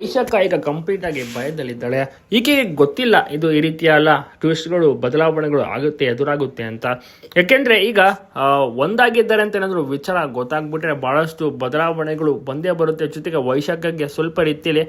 ವೈಶಾಖ ಈಗ ಕಂಪ್ಲೀಟ್ ಆಗಿ ಭಯದಲ್ಲಿದ್ದಾಳೆ. ಈಕೆಗೆ ಗೊತ್ತಿಲ್ಲ ಇದು ಈ ರೀತಿಯ ಎಲ್ಲ ಟ್ವಿಸ್ಟ್ಗಳು ಬದಲಾವಣೆಗಳು ಆಗುತ್ತೆ ಎದುರಾಗುತ್ತೆ ಅಂತ. ಯಾಕೆಂದ್ರೆ ಈಗ ಒಂದಾಗಿದ್ದಾರೆ ಅಂತ ಏನಾದ್ರು ವಿಚಾರ ಗೊತ್ತಾಗ್ಬಿಟ್ರೆ ಬಹಳಷ್ಟು ಬದಲಾವಣೆಗಳು ಬಂದೇ ಬರುತ್ತೆ. ಜೊತೆಗೆ ವೈಶಾಖಗೆ ಸ್ವಲ್ಪ ರೀತಿಯಲ್ಲಿ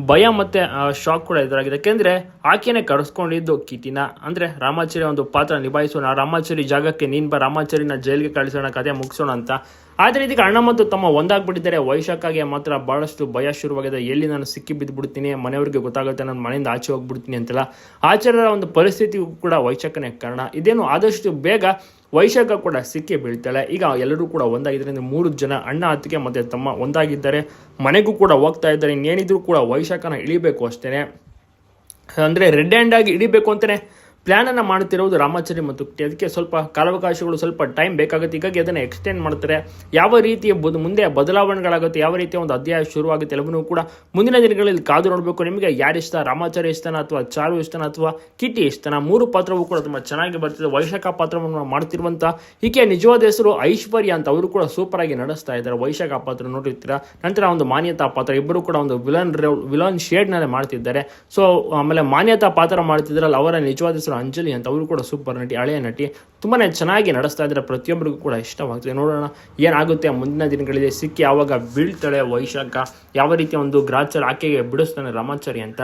ಭಯ ಮತ್ತೆ ಶಾಕ್ ಕೂಡ ಎದುರಾಗಿದೆ. ಯಾಕೆಂದ್ರೆ ಆಕೆನೆ ಕರೆಸ್ಕೊಂಡಿದ್ದು ಕಿಟಿನ ಅಂದ್ರೆ ರಾಮಾಚಾರಿ ಒಂದು ಪಾತ್ರ ನಿಭಾಯಿಸೋಣ, ರಾಮಾಚಾರಿ ಜಾಗಕ್ಕೆ ನೀನ್ ಬಾ, ರಾಮಾಚಾರಿನ ಜೈಲಿಗೆ ಕಳಿಸೋಣ, ಕಥೆ ಮುಗಿಸೋಣ ಅಂತ. ಆದ್ರೆ ಇದಕ್ಕೆ ಅಣ್ಣ ಮತ್ತು ತಮ್ಮ ಒಂದಾಗ್ಬಿಟ್ಟಿದ್ದಾರೆ. ವೈಶಾಖಗೆ ಮಾತ್ರ ಬಹಳಷ್ಟು ಭಯ ಶುರುವಾಗಿದೆ. ಎಲ್ಲಿ ನಾನು ಸಿಕ್ಕಿ ಬಿದ್ದುಬಿಡ್ತೀನಿ, ಮನೆಯವ್ರಿಗೆ ಗೊತ್ತಾಗುತ್ತೆ ನಾನು ಮನೆಯಿಂದ ಆಚೆ ಹೋಗ್ಬಿಡ್ತೀನಿ ಅಂತೆಲ್ಲ. ಆಚಾರ್ಯರ ಒಂದು ಪರಿಸ್ಥಿತಿಗೂ ಕೂಡ ವೈಶಾಖನೇ ಕಾರಣ. ಇದೇನು ಆದಷ್ಟು ಬೇಗ ವೈಶಾಖ ಕೂಡ ಸಿಕ್ಕಿ ಬೀಳ್ತಾಳೆ. ಈಗ ಎಲ್ಲರೂ ಕೂಡ ಒಂದಾಗಿದ್ದಾರೆ. 3 ಜನ ಅಣ್ಣ ಅತ್ತಿಗೆ ಮತ್ತೆ ತಮ್ಮ ಒಂದಾಗಿದ್ದಾರೆ. ಮನೆಗೂ ಕೂಡ ಹೋಗ್ತಾ ಇದ್ದಾರೆ. ಇನ್ನೇನಿದ್ರು ಕೂಡ ವೈಶಾಖನ ಇಳಿಬೇಕು ಅಷ್ಟೇನೆ, ಅಂದ್ರೆ ರೆಡ್ ಹ್ಯಾಂಡ್ ಆಗಿ ಇಳಿಬೇಕು ಅಂತಾನೆ ಪ್ಲಾನ್ ಅನ್ನ ಮಾಡುತ್ತಿರುವುದು ರಾಮಾಚಾರಿ ಮತ್ತು ಕಿಟಿ. ಅದಕ್ಕೆ ಸ್ವಲ್ಪ ಕಾಲಾವಕಾಶಗಳು, ಸ್ವಲ್ಪ ಟೈಮ್ ಬೇಕಾಗುತ್ತೆ. ಹೀಗಾಗಿ ಅದನ್ನು ಎಕ್ಸ್ಟೆಂಡ್ ಮಾಡ್ತಾರೆ. ಯಾವ ರೀತಿಯ ಮುಂದೆ ಬದಲಾವಣೆಗಳಾಗುತ್ತೆ, ಯಾವ ರೀತಿಯ ಒಂದು ಅಧ್ಯಾಯ ಶುರುವಾಗುತ್ತೆ ಎಲ್ಲವನ್ನೂ ಕೂಡ ಮುಂದಿನ ದಿನಗಳಲ್ಲಿ ಕಾದು ನೋಡಬೇಕು. ನಿಮಗೆ ಯಾರಿಷ್ಟ, ರಾಮಾಚಾರಿ ಇಷ್ಟನ ಅಥವಾ ಚಾರು ಇಷ್ಟನ ಅಥವಾ ಕಿಟಿ ಇಷ್ಟನ? 3 ಪಾತ್ರವೂ ಕೂಡ ತುಂಬ ಚೆನ್ನಾಗಿ ಬರ್ತಿದೆ. ವೈಶಾಖ ಪಾತ್ರವನ್ನು ಮಾಡ್ತಿರುವಂತ ಈಕೆಯ ನಿಜವಾದ ಹೆಸರು ಐಶ್ವರ್ಯ ಅಂತ. ಅವರು ಕೂಡ ಸೂಪರ್ ಆಗಿ ನಡೆಸ್ತಾ ಇದ್ದಾರೆ. ವೈಶಾಖ ಪಾತ್ರ ನೋಡಿರ್ತೀರಾ. ನಂತರ ಒಂದು ಮಾನ್ಯತಾ ಪಾತ್ರ, ಇಬ್ಬರು ಕೂಡ ಒಂದು ವಿಲನ್ ಶೇಡ್ ನಲ್ಲಿ ಮಾಡ್ತಿದ್ದಾರೆ. ಸೊ ಆಮೇಲೆ ಮಾನ್ಯತಾ ಪಾತ್ರ ಮಾಡ್ತಿದ್ರಲ್ಲ, ಅವರ ನಿಜವಾದ ಹೆಸರು ಅಂಜಲಿ ಅಂತ. ಅವರು ಕೂಡ ಸೂಪರ್ ನಟಿ, ಹಳೆಯ ನಟಿ. ತುಂಬಾನೇ ಚೆನ್ನಾಗಿ ನಡೆಸ್ತಾ ಇದ್ದಾರೆ. ಪ್ರತಿಯೊಬ್ಬರಿಗೂ ಕೂಡ ಇಷ್ಟವಾಗ್ತದೆ. ನೋಡೋಣ ಏನಾಗುತ್ತೆ ಮುಂದಿನ ದಿನಗಳಲ್ಲಿ. ಸಿಕ್ಕಿ ಯಾವಾಗ ಬೀಳ್ತಾಳೆ ವೈಶಾಖ, ಯಾವ ರೀತಿಯ ಒಂದು ಗ್ರಾಚಾರ ಆಕೆಗೆ ಬಿಡಿಸ್ತಾನೆ ರಾಮಾಚಾರಿ ಅಂತ.